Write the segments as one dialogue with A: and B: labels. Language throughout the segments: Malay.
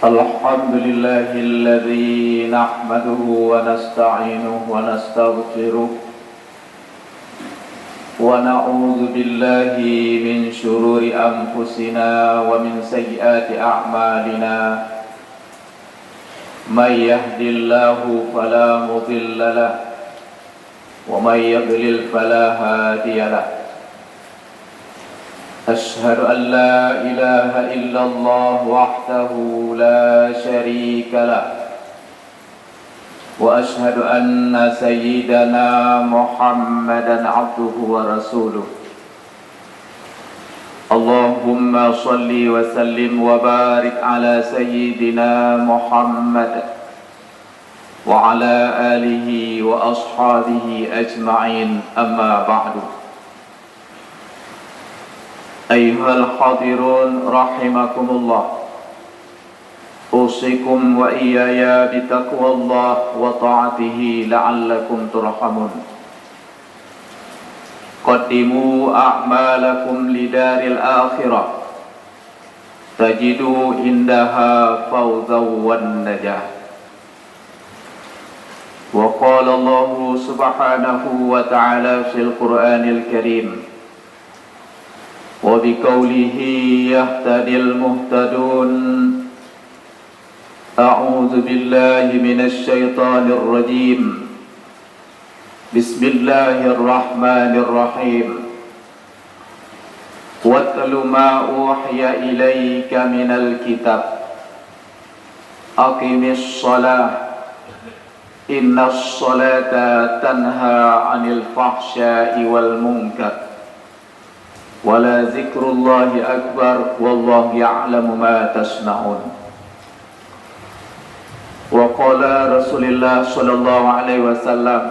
A: الحمد لله الذي نحمده ونستعينه ونستغفره ونعوذ بالله من شرور أنفسنا ومن سيئات أعمالنا من يهد الله فلا مضل له ومن يضلل فلا هادي له أشهد أن لا إله إلا الله وحده لا شريك له وأشهد أن سيدنا محمدا عبده ورسوله اللهم صل وسلم وبارك على سيدنا محمد وعلى آله وأصحابه أجمعين أما بعد أيها الحاضرون رحمكم الله أوصيكم وإياي بتقوى الله وطاعته لعلكم ترحمون قدموا أعمالكم لدار الآخرة تجدوا عندها فوزا والنجاة وقال الله سبحانه وتعالى في القرآن الكريم وبقوله يهتدي المهتدون أعوذ بالله من الشيطان الرجيم بسم الله الرحمن الرحيم واتل ما أوحي إليك من الكتاب أقم الصلاة إن الصلاة تنهى عن الفحشاء والمنكر ولا ذكر الله أكبر والله يعلم ما تصنعون وقال رسول الله صلى الله عليه وسلم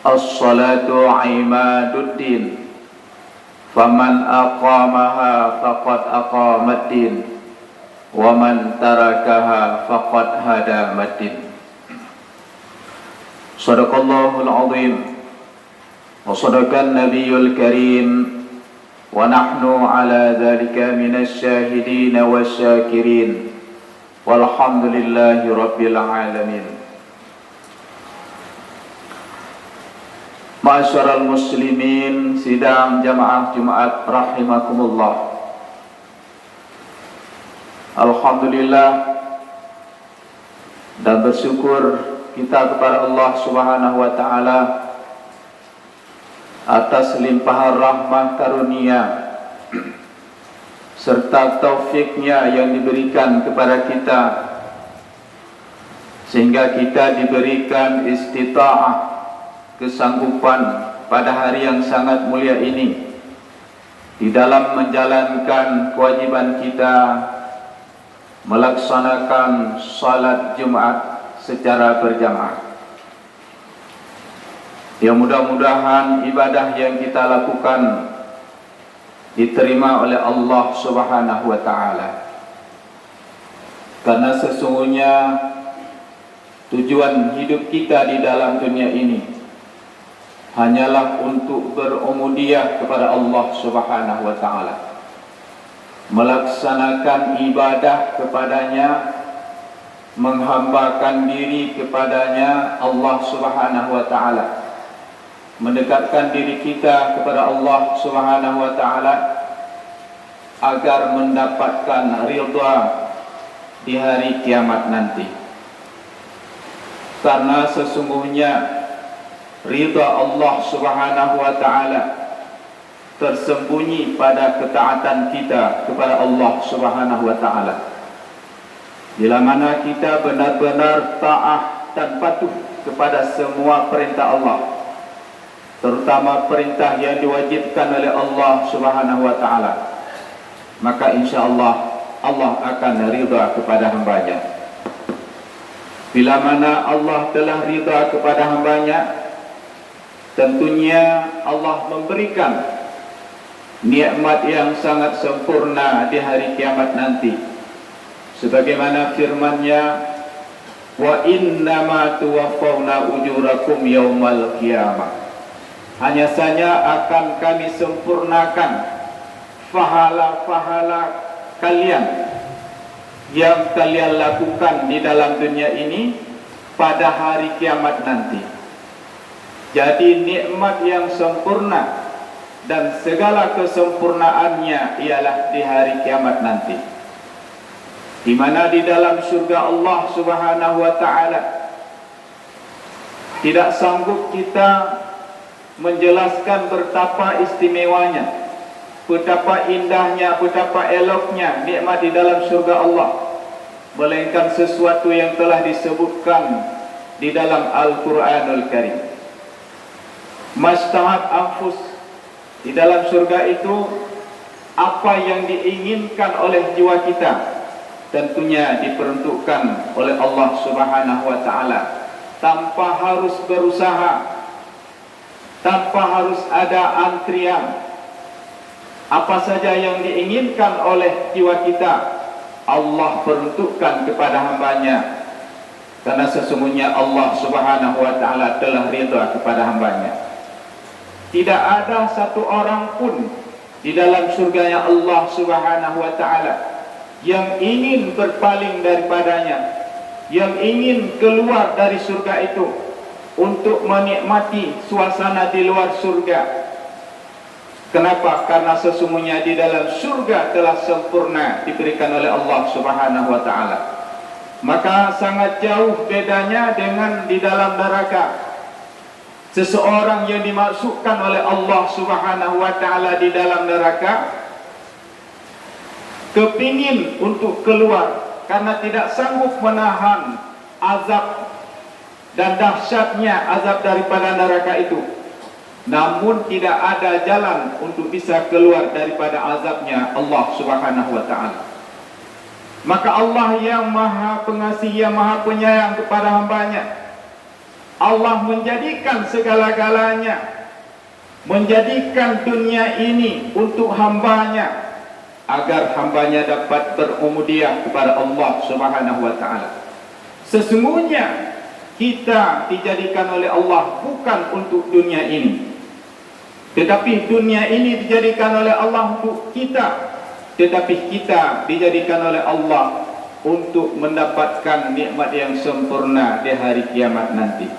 A: الصلاة عماد الدين فمن أقامها فقد أقام الدين ومن تركها فقد هدم الدين صدق الله العظيم وصدق النبي الكريم ونحن على ذلك من الشاهدين والشاكرين والحمد لله رب العالمين. Ma'asyiral muslimin sidang jamaah Jumat rahimakumullah. Alhamdulillah dan bersyukur kita kepada Allah Subhanahu wa taala atas limpahan rahmat karunia serta taufiknya yang diberikan kepada kita sehingga kita diberikan istita'ah, kesanggupan pada hari yang sangat mulia ini di dalam menjalankan kewajiban kita melaksanakan salat Jumat secara berjamaah. Yang mudah-mudahan ibadah yang kita lakukan diterima oleh Allah Subhanahu wa taala. Karena sesungguhnya tujuan hidup kita di dalam dunia ini hanyalah untuk berubudiyah kepada Allah Subhanahu wa taala. Melaksanakan ibadah kepadanya, menghambakan diri kepadanya Allah Subhanahu wa taala. Mendekatkan diri kita kepada Allah Subhanahu wa taala agar mendapatkan ridha di hari kiamat nanti. Karena sesungguhnya ridha Allah Subhanahu wa taala tersembunyi pada ketaatan kita kepada Allah Subhanahu wa taala. Bila mana kita benar-benar taat dan patuh kepada semua perintah Allah, terutama perintah yang diwajibkan oleh Allah Subhanahu wa taala, maka insyaallah Allah akan ridha kepada hambanya. Bila mana Allah telah ridha kepada hambanya, tentunya Allah memberikan nikmat yang sangat sempurna di hari kiamat nanti. Sebagaimana firman-Nya, wa innama tuwaffawna ujurakum yaumal qiyamah. Hanya saja akan kami sempurnakan pahala-pahala kalian yang kalian lakukan di dalam dunia ini pada hari kiamat nanti. Jadi nikmat yang sempurna dan segala kesempurnaannya ialah di hari kiamat nanti, di mana di dalam surga Allah Subhanahu wa taala tidak sanggup kita menjelaskan betapa istimewanya, betapa indahnya, betapa eloknya nikmat di dalam surga Allah, melainkan sesuatu yang telah disebutkan di dalam Al-Quranul Karim. Mastahat anfus, di dalam surga itu apa yang diinginkan oleh jiwa kita tentunya diperuntukkan oleh Allah Subhanahu wa taala, tanpa harus berusaha, tanpa harus ada antrian. Apa saja yang diinginkan oleh jiwa kita, Allah peruntukkan kepada hambanya, karena sesungguhnya Allah Subhanahu wa taala telah ridha kepada hambanya. Tidak ada satu orang pun di dalam surganya Allah Subhanahu wa taala yang ingin berpaling daripadanya, yang ingin keluar dari surga itu untuk menikmati suasana di luar surga. Kenapa? Karena sesungguhnya di dalam surga telah sempurna diberikan oleh Allah Subhanahu wa taala. Maka sangat jauh bedanya dengan di dalam neraka. Seseorang yang dimasukkan oleh Allah Subhanahu wa taala di dalam neraka kepingin untuk keluar karena tidak sanggup menahan azab dan dahsyatnya azab daripada neraka itu. Namun tidak ada jalan untuk bisa keluar daripada azabnya Allah Subhanahu wa taala. Maka Allah yang Maha Pengasih, yang Maha Penyayang kepada hambanya, Allah menjadikan segala-galanya, menjadikan dunia ini untuk hambanya, agar hambanya dapat berubudiyyah kepada Allah Subhanahu wa taala. Sesungguhnya kita dijadikan oleh Allah bukan untuk dunia ini, tetapi dunia ini dijadikan oleh Allah untuk kita, tetapi kita dijadikan oleh Allah untuk mendapatkan nikmat yang sempurna di hari kiamat nanti.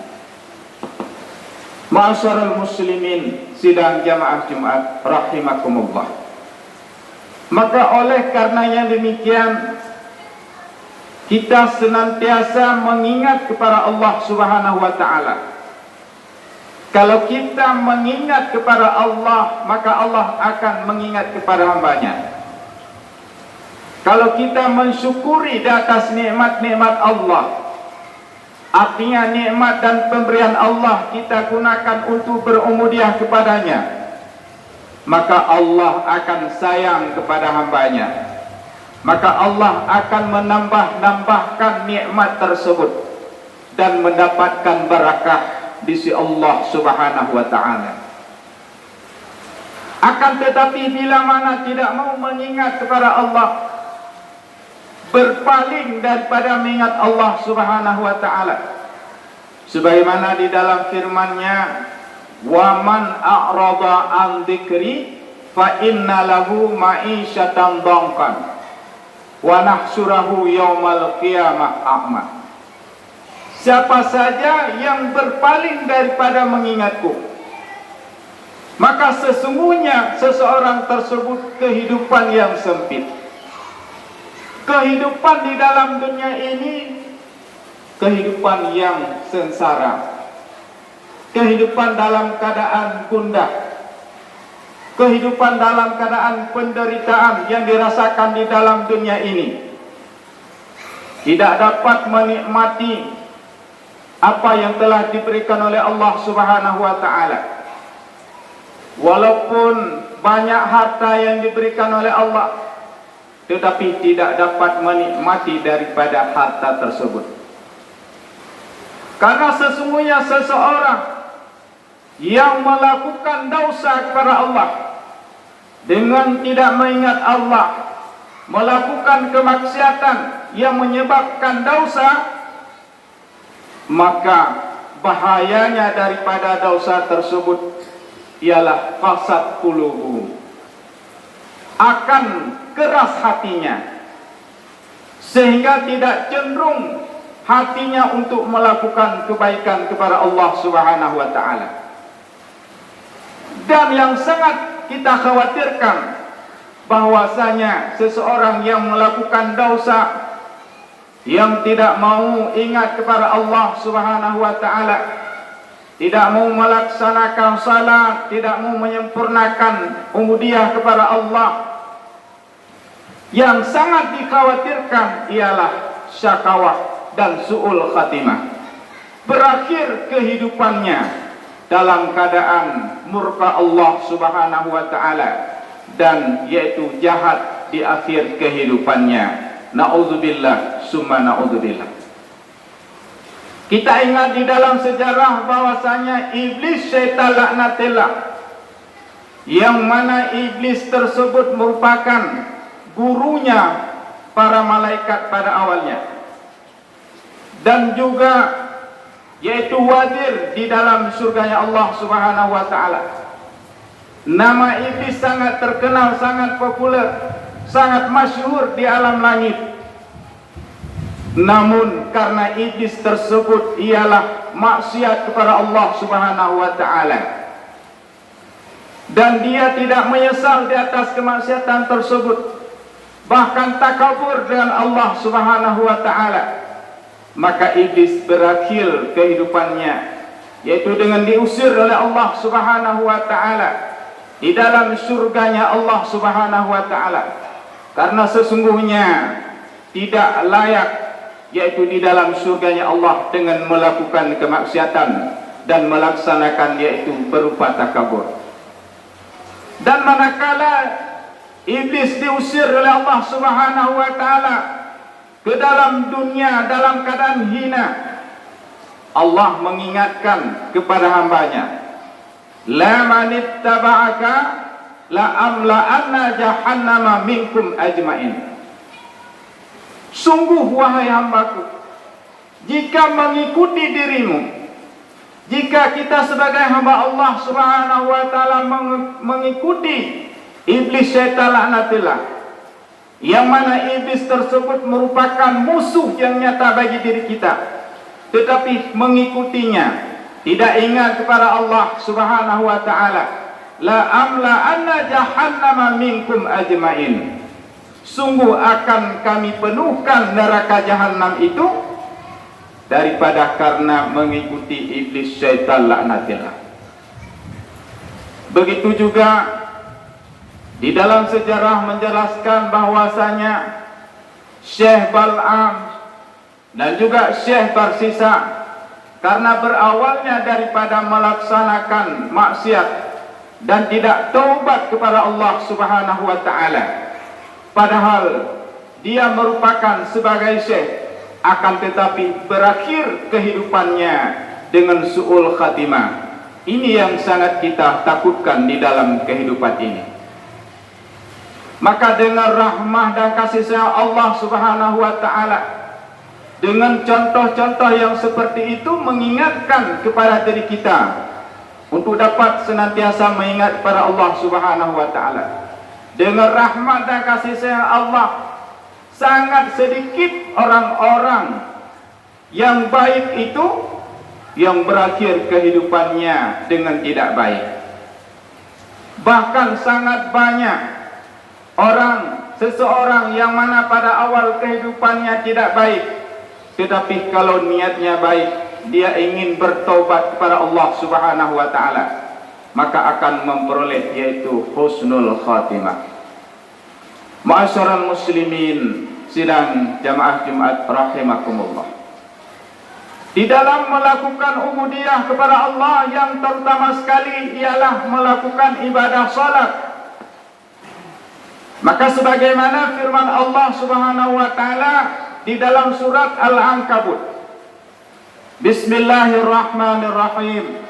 A: Ma'asyiral muslimin sidang jamaah Jumat rahimakumullah. Maka oleh karena yang demikian, kita senantiasa mengingat kepada Allah Subhanahu wa taala. Kalau kita mengingat kepada Allah, maka Allah akan mengingat kepada hambanya. Kalau kita mensyukuri di atas nikmat-nikmat Allah, artinya nikmat dan pemberian Allah kita gunakan untuk berubudiyyah kepadanya, maka Allah akan sayang kepada hambanya. Maka Allah akan menambahkan nikmat tersebut dan mendapatkan barakah di sisi Allah Subhanahu wa taala. Akan tetapi bila mana tidak mau mengingat kepada Allah, berpaling daripada mengingat Allah Subhanahu wa taala, sebagaimana di dalam firman-Nya, wa man a'rada an dzikri fa inna lahu ma'isyatan dhankan wa nahsyurahu yaumal qiyamah a'ma. Siapa saja yang berpaling daripada mengingatku, maka sesungguhnya seseorang tersebut kehidupan yang sempit. Kehidupan di dalam dunia ini kehidupan yang sengsara, kehidupan dalam keadaan gundah, kehidupan dalam keadaan penderitaan yang dirasakan di dalam dunia ini. Tidak dapat menikmati apa yang telah diberikan oleh Allah Subhanahu wa taala. Walaupun banyak harta yang diberikan oleh Allah, tetapi tidak dapat menikmati daripada harta tersebut. Karena sesungguhnya seseorang yang melakukan dosa kepada Allah dengan tidak mengingat Allah, melakukan kemaksiatan yang menyebabkan dosa, maka bahayanya daripada dosa tersebut ialah fasad qulubuhum, akan keras hatinya, sehingga tidak cenderung hatinya untuk melakukan kebaikan kepada Allah Subhanahu wa taala. Dan yang sangat kita khawatirkan bahwasanya seseorang yang melakukan dosa, yang tidak mau ingat kepada Allah Subhanahu wa taala, tidak mau melaksanakan salat, tidak mau menyempurnakan ubudiyah kepada Allah, yang sangat dikhawatirkan ialah syakawah dan su'ul khatimah. Berakhir kehidupannya dalam keadaan murka Allah Subhanahu wa taala, dan yaitu jahat di akhir kehidupannya. Na'udzubillah summa na'udzubillah. Kita ingat di dalam sejarah bahwasanya iblis, syaitan laknatillah, yang mana iblis tersebut merupakan gurunya para malaikat pada awalnya, dan juga yaitu wazir di dalam surganya Allah Subhanahu wa taala. Nama iblis sangat terkenal, sangat populer, sangat masyhur di alam langit. Namun karena iblis tersebut ialah maksiat kepada Allah Subhanahu wa taala, dan dia tidak menyesal di atas kemaksiatan tersebut, bahkan takabur dengan Allah Subhanahu wa taala, maka iblis berakhir kehidupannya yaitu dengan diusir oleh Allah Subhanahu wa taala di dalam surganya Allah Subhanahu wa taala, karena sesungguhnya tidak layak yaitu di dalam surganya Allah dengan melakukan kemaksiatan dan melaksanakan yaitu berupa takabur. Dan manakala iblis diusir oleh Allah Subhanahu wa taala ke dalam dunia dalam keadaan hina, Allah mengingatkan kepada hambanya, la manittaba'aka la amla'anna jahannama minkum ajma'in. Sungguh wahai hambaku, jika mengikuti dirimu, jika kita sebagai hamba Allah Subhanahu wa taala mengikuti iblis, syaitan laknatillah, yang mana iblis tersebut merupakan musuh yang nyata bagi diri kita, tetapi mengikutinya, tidak ingat kepada Allah Subhanahu wa taala, la amla anna jahannama minkum ajmain, sungguh akan kami penuhkan neraka jahanam itu daripada karena mengikuti iblis, syaitan laknatillah. Begitu juga di dalam sejarah menjelaskan bahwasanya Syekh Bal'am dan juga Syekh Barsisa, karena berawalnya daripada melaksanakan maksiat dan tidak taubat kepada Allah Subhanahu wa taala, padahal dia merupakan sebagai syekh, akan tetapi berakhir kehidupannya dengan su'ul khatimah. Ini yang sangat kita takutkan di dalam kehidupan ini. Maka dengan rahmah dan kasih sayang Allah Subhanahu wa taala, dengan contoh-contoh yang seperti itu, mengingatkan kepada diri kita untuk dapat senantiasa mengingat kepada Allah Subhanahu wa taala. Dengan rahmat dan kasih sayang Allah, sangat sedikit orang-orang yang baik itu yang berakhir kehidupannya dengan tidak baik. Bahkan sangat banyak seseorang yang mana pada awal kehidupannya tidak baik, tetapi kalau niatnya baik, dia ingin bertaubat kepada Allah Subhanahu wa taala, maka akan memperoleh yaitu husnul khatimah. Ma'asyiral muslimin sidang jamaah Jumat rahimakumullah. Di dalam melakukan ubudiyah kepada Allah, yang terutama sekali ialah melakukan ibadah salat. Maka sebagaimana firman Allah Subhanahu wa taala di dalam surat Al-Ankabut, Bismillahirrahmanirrahim.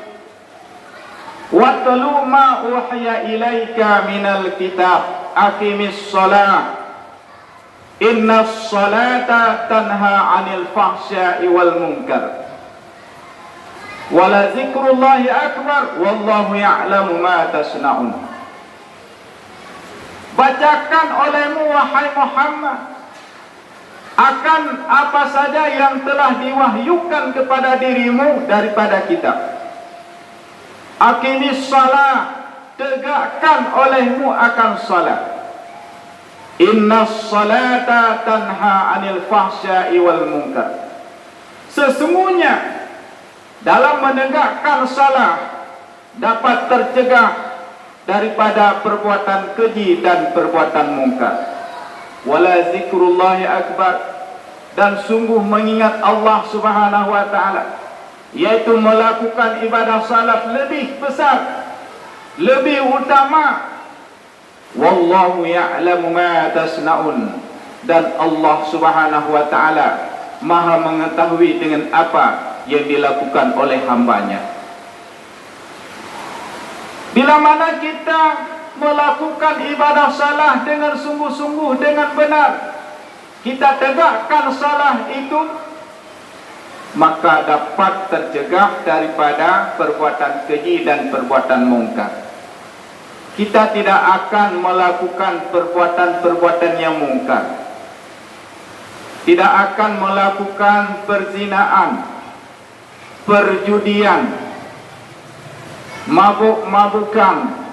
A: Watlu ma uhiya ilaika minal kitab aqimis shalah innas salata tanha 'anil fahsya'i wal munkar wala dzikrullahi akbar wallahu ya'lamu ma tasna'un. Bacakan olehmu wahai Muhammad akan apa saja yang telah diwahyukan kepada dirimu daripada kitab. Aqimis shalah, tegakkan olehmu akan salat. Innas salata tanha 'anil fahsya'i wal munkar. Sesungguhnya dalam menegakkan salat dapat tercegah daripada perbuatan keji dan perbuatan mungkar. Wala zikrullahi akbar, dan sungguh mengingat Allah Subhanahu wa taala, yaitu melakukan ibadah salat lebih besar, lebih utama. Wallahu ya'lamu ma tasna'un, dan Allah Subhanahu wa taala Maha mengetahui dengan apa yang dilakukan oleh hambanya. Bila mana kita melakukan ibadah salah dengan sungguh-sungguh, dengan benar, kita tegakkan salah itu, maka dapat tercegah daripada perbuatan keji dan perbuatan mungkar. Kita tidak akan melakukan perbuatan-perbuatan yang mungkar, tidak akan melakukan perzinaan, perjudian, mabuk-mabukan,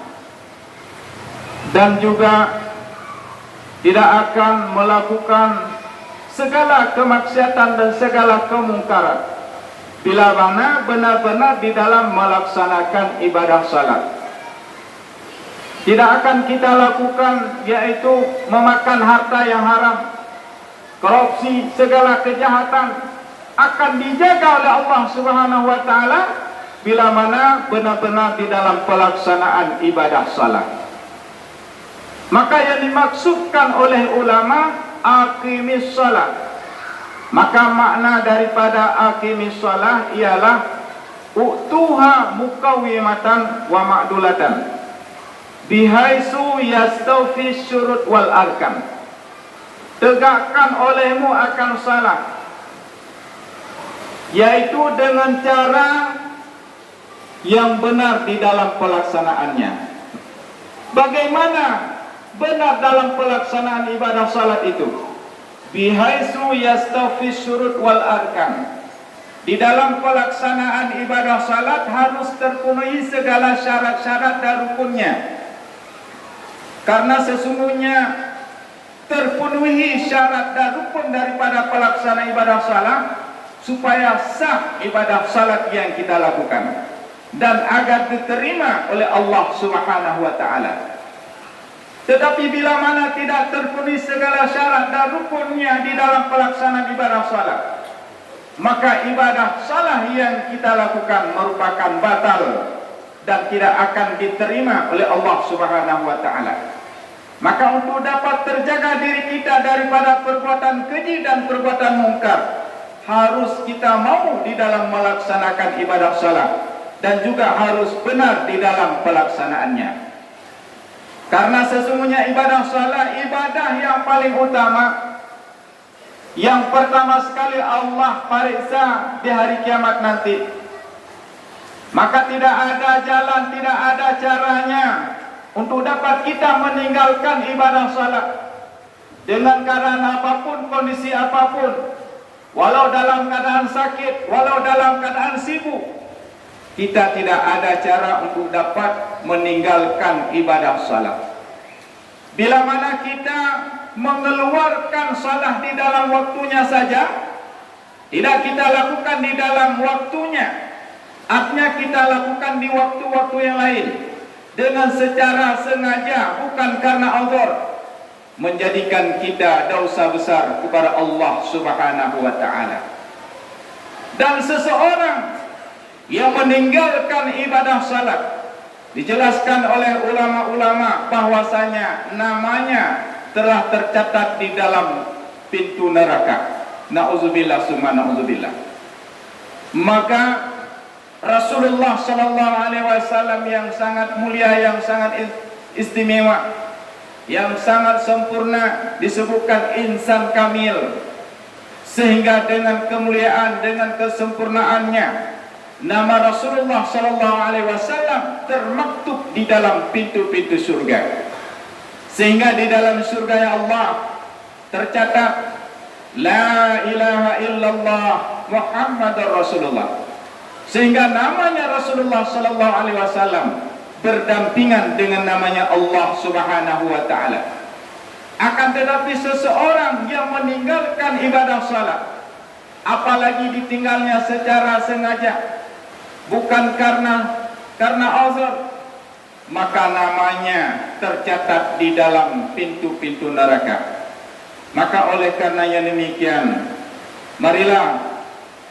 A: dan juga tidak akan melakukan segala kemaksiatan dan segala kemungkaran bila mana benar-benar di dalam melaksanakan ibadah salat. Tidak akan kita lakukan yaitu memakan harta yang haram, korupsi, segala kejahatan akan dijaga oleh Allah Subhanahu wa taala bila mana benar-benar di dalam pelaksanaan ibadah salat. Maka yang dimaksudkan oleh ulama aqimis shalah, maka makna daripada aqimis shalah ialah utuha muqawwimatan wa ma'dulatan bihaisu yastawfi syurut wal arkan. Tegakkan olehmu akan salat, yaitu dengan cara yang benar di dalam pelaksanaannya. Bagaimana benar dalam pelaksanaan ibadah salat itu? Bihaisu yastawfi syurut wal arkan. Di dalam pelaksanaan ibadah salat harus terpenuhi segala syarat-syarat dan rukunnya. Karena sesungguhnya terpenuhi syarat dan rukun daripada pelaksana ibadah salat supaya sah ibadah salat yang kita lakukan dan agar diterima oleh Allah Subhanahu wa taala. Tetapi bila mana tidak terpenuhi segala syarat dan rukunnya di dalam pelaksanaan ibadah salat, maka ibadah salat yang kita lakukan merupakan batal dan tidak akan diterima oleh Allah Subhanahu wa taala. Maka untuk dapat terjaga diri kita daripada perbuatan keji dan perbuatan mungkar, harus kita mau di dalam melaksanakan ibadah salat dan juga harus benar di dalam pelaksanaannya. Karena sesungguhnya ibadah salat ibadah yang paling utama, yang pertama sekali Allah pariksa di hari kiamat nanti. Maka tidak ada jalan, tidak ada caranya untuk dapat kita meninggalkan ibadah salat dengan keadaan apapun, kondisi apapun, walau dalam keadaan sakit, walau dalam keadaan sibuk, kita tidak ada cara untuk dapat meninggalkan ibadah salat. Bila mana kita mengeluarkan salat di dalam waktunya saja, tidak kita lakukan di dalam waktunya, artinya kita lakukan di waktu-waktu yang lain dengan secara sengaja, bukan karena uzur, menjadikan kita dosa besar kepada Allah Subhanahu wa taala. Dan seseorang yang meninggalkan ibadah salat, dijelaskan oleh ulama-ulama bahwasanya namanya telah tercatat di dalam pintu neraka. Nauzubillah summa nauzubillah. Maka Rasulullah sallallahu alaihi wasallam yang sangat mulia, yang sangat istimewa, yang sangat sempurna disebutkan insan kamil, sehingga dengan kemuliaan, dengan kesempurnaannya nama Rasulullah sallallahu alaihi wasallam termaktub di dalam pintu-pintu surga. Sehingga di dalam surga Allah tercatat La ilaha illallah Muhammadur Rasulullah. Sehingga namanya Rasulullah sallallahu alaihi wasallam berdampingan dengan namanya Allah Subhanahu wa taala. Akan tetapi seseorang yang meninggalkan ibadah salat, apalagi ditinggalnya secara sengaja, bukan karena uzur, maka namanya tercatat di dalam pintu-pintu neraka. Maka oleh karena yang demikian, marilah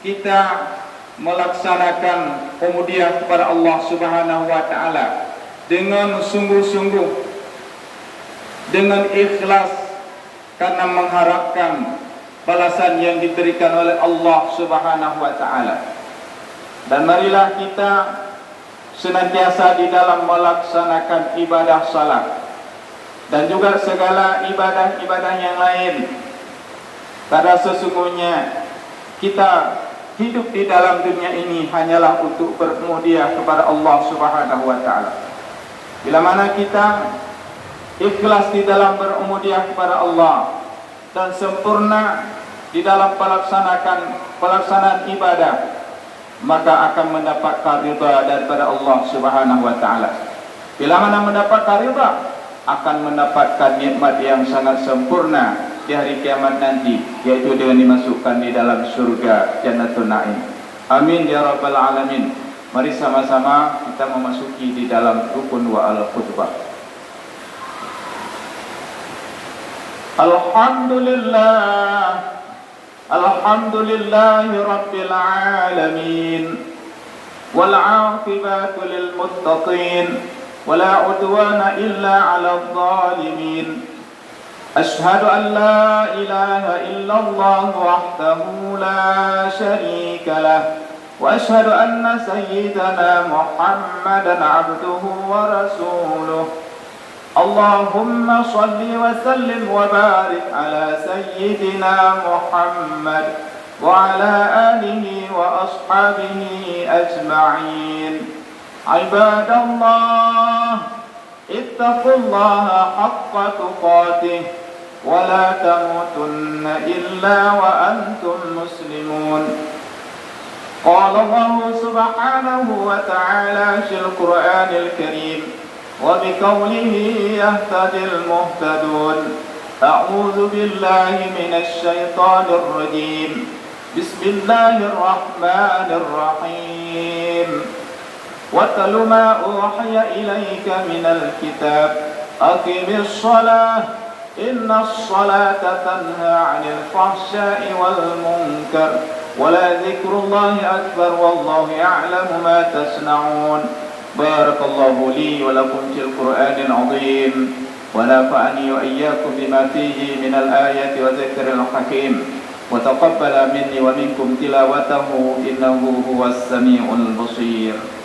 A: kita melaksanakan pemudian kepada Allah Subhanahu wa taala dengan sungguh-sungguh, dengan ikhlas, karena mengharapkan balasan yang diberikan oleh Allah Subhanahu wa taala. Dan marilah kita senantiasa di dalam melaksanakan ibadah salat dan juga segala ibadah-ibadah yang lain, karena sesungguhnya kita hidup di dalam dunia ini hanyalah untuk bermudia kepada Allah Subhanahu wa taala. Bila mana kita ikhlas di dalam bermudia kepada Allah dan sempurna di dalam pelaksanaan ibadah, maka akan mendapat ridha daripada Allah Subhanahu wa taala. Bila mana mendapat ridha, akan mendapatkan nikmat yang sangat sempurna di hari kiamat nanti, yaitu dengan dimasukkan di dalam surga Jannatul Naim. Amin ya rabbal alamin. Mari sama-sama kita memasuki di dalam rukun wa al-khutbah. Alhamdulillahi rabbil alamin, wal 'aqibatu lil muttaqin, wala 'udwana illa 'alal zalimin. Ashhadu an la ilaha illallah wahdahu la syarika lah, wa ashhadu anna sayyidana Muhammadan 'abduhu wa rasuluh. Allahumma salli wa sallim wa barik ala sayyidina Muhammad wa ala alihi wa ashabihi ajma'in. Ibadallah, ittaqullaha haqqa tuqatih wa la tamutunna illa wa antum muslimun. Qala Allah subhanahu wa ta'ala fil Qur'anil Karim, wa biqawlihi yahtadil muhtadun. A'udzu billahi minasy syaithanir rajim. Bismillahirrahmanirrahim. وَاتَّلُ مَا أُوحِيَ إِلَيْكَ مِنَ الْكِتَابِ أَقِمِ الصَّلَاةَ إِنَّ الصَّلَاةَ تَنْهَى عَنِ الْفَحْشَاءِ وَالْمُنكَرِ وَلَذِكْرُ اللَّهِ أَكْبَرُ وَاللَّهُ يَعْلَمُ مَا تَصْنَعُونَ. بارك الله لي ولكم في القرآن العظيم، ونفعني وإياكم بما فيه من الآيات وذكر الحكيم، وتقبل مني ومنكم تلاوته إنه هو السميع البصير.